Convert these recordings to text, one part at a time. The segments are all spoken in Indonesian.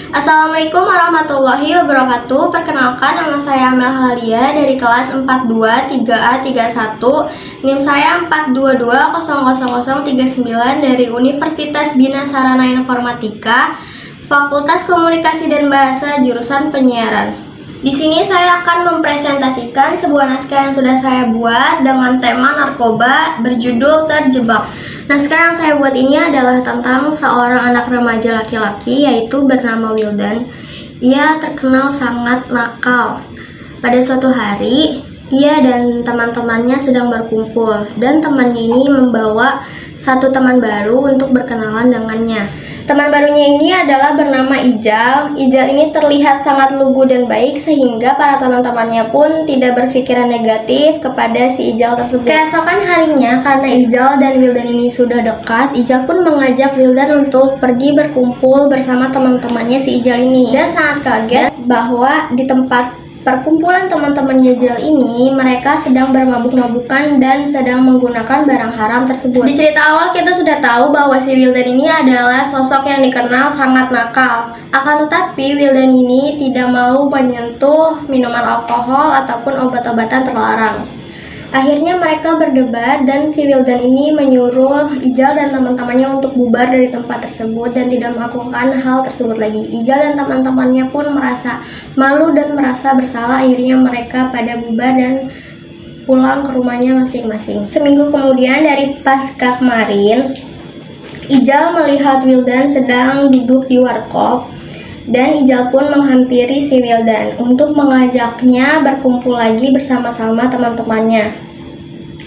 Assalamualaikum warahmatullahi wabarakatuh. Perkenalkan, nama saya Amel Halia dari kelas 42 3A 31. NIM saya 422000039 dari Universitas Bina Sarana Informatika, Fakultas Komunikasi dan Bahasa, jurusan Penyiaran. Di sini saya akan mempresentasikan sebuah naskah yang sudah saya buat dengan tema narkoba berjudul Terjebak. Naskah yang saya buat ini adalah tentang seorang anak remaja laki-laki yaitu bernama Wildan. Ia terkenal sangat nakal. Pada suatu hari, ia dan teman-temannya sedang berkumpul dan temannya ini membawa satu teman baru untuk berkenalan dengannya. Teman barunya ini adalah bernama Ijal. Ijal ini terlihat sangat lugu dan baik sehingga para teman-temannya pun tidak berpikiran negatif kepada si Ijal tersebut. Keesokan harinya, karena Ijal dan Wildan ini sudah dekat, Ijal pun mengajak Wildan untuk pergi berkumpul bersama teman-temannya si Ijal ini. Dan sangat kaget bahwa di tempat perkumpulan teman-teman Ijal ini, mereka sedang bermabuk-mabukan dan sedang menggunakan barang haram tersebut. Di cerita awal kita sudah tahu bahwa si Wildan ini adalah sosok yang dikenal sangat nakal. Akan tetapi Wildan ini tidak mau menyentuh minuman alkohol ataupun obat-obatan terlarang. Akhirnya mereka berdebat dan si Wildan ini menyuruh Ijal dan teman-temannya untuk bubar dari tempat tersebut dan tidak melakukan hal tersebut lagi. Ijal dan teman-temannya pun merasa malu dan merasa bersalah. Akhirnya mereka pada bubar dan pulang ke rumahnya masing-masing. Seminggu kemudian dari pasca kemarin, Ijal melihat Wildan sedang duduk di warkop. Dan Ijal pun menghampiri si Wildan untuk mengajaknya berkumpul lagi bersama-sama teman-temannya.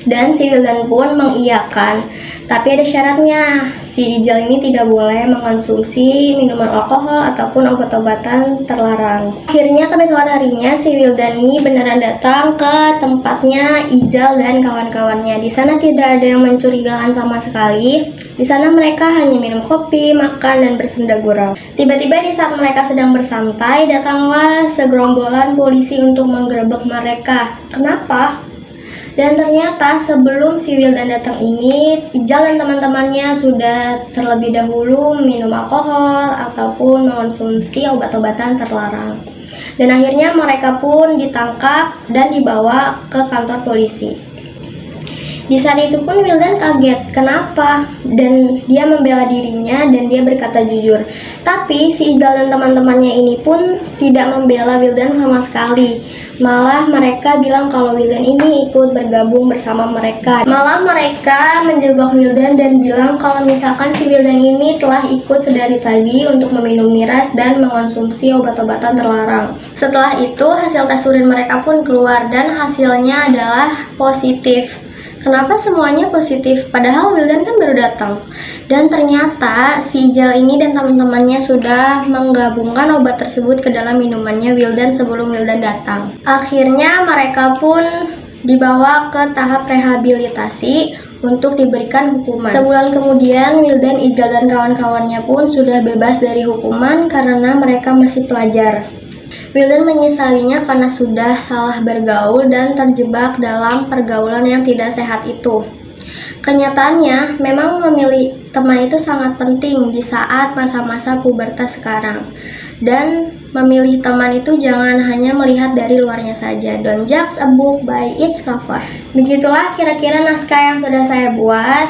Dan si Wildan pun mengiyakan, tapi ada syaratnya. Si Ijal ini tidak boleh mengkonsumsi minuman alkohol ataupun obat-obatan terlarang. Akhirnya kebesokan harinya si Wildan ini beneran datang ke tempatnya Ijal dan kawan-kawannya. Di sana tidak ada yang mencurigakan sama sekali. Di sana mereka hanya minum kopi, makan, dan bersenda gurau. Tiba-tiba di saat mereka sedang bersantai, datanglah segerombolan polisi untuk menggerebek mereka. Kenapa? Dan ternyata sebelum si Wildan datang ini, Ijal dan teman-temannya sudah terlebih dahulu minum alkohol ataupun mengonsumsi obat-obatan terlarang. Dan akhirnya mereka pun ditangkap dan dibawa ke kantor polisi. Di saat itu pun Wildan kaget, kenapa? Dan dia membela dirinya dan dia berkata jujur. Tapi si Ijal dan teman-temannya ini pun tidak membela Wildan sama sekali. Malah mereka bilang kalau Wildan ini ikut bergabung bersama mereka. Malah mereka menjebak Wildan dan bilang kalau misalkan si Wildan ini telah ikut sedari tadi untuk meminum miras dan mengonsumsi obat-obatan terlarang. Setelah itu hasil tes urin mereka pun keluar dan hasilnya adalah positif. Kenapa semuanya positif? Padahal Wildan kan baru datang. Dan ternyata si Ijal ini dan teman-temannya sudah menggabungkan obat tersebut ke dalam minumannya Wildan sebelum Wildan datang. Akhirnya mereka pun dibawa ke tahap rehabilitasi untuk diberikan hukuman. Sebulan kemudian Wildan, Ijal, dan kawan-kawannya pun sudah bebas dari hukuman karena mereka masih pelajar. Wildan menyesalinya karena sudah salah bergaul dan terjebak dalam pergaulan yang tidak sehat itu. Kenyataannya, memang memilih teman itu sangat penting di saat masa-masa pubertas sekarang. Dan memilih teman itu jangan hanya melihat dari luarnya saja. Don't judge a book by its cover. Begitulah kira-kira naskah yang sudah saya buat.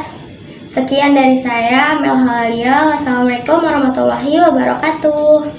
Sekian dari saya, Amel Halia. Wassalamualaikum warahmatullahi wabarakatuh.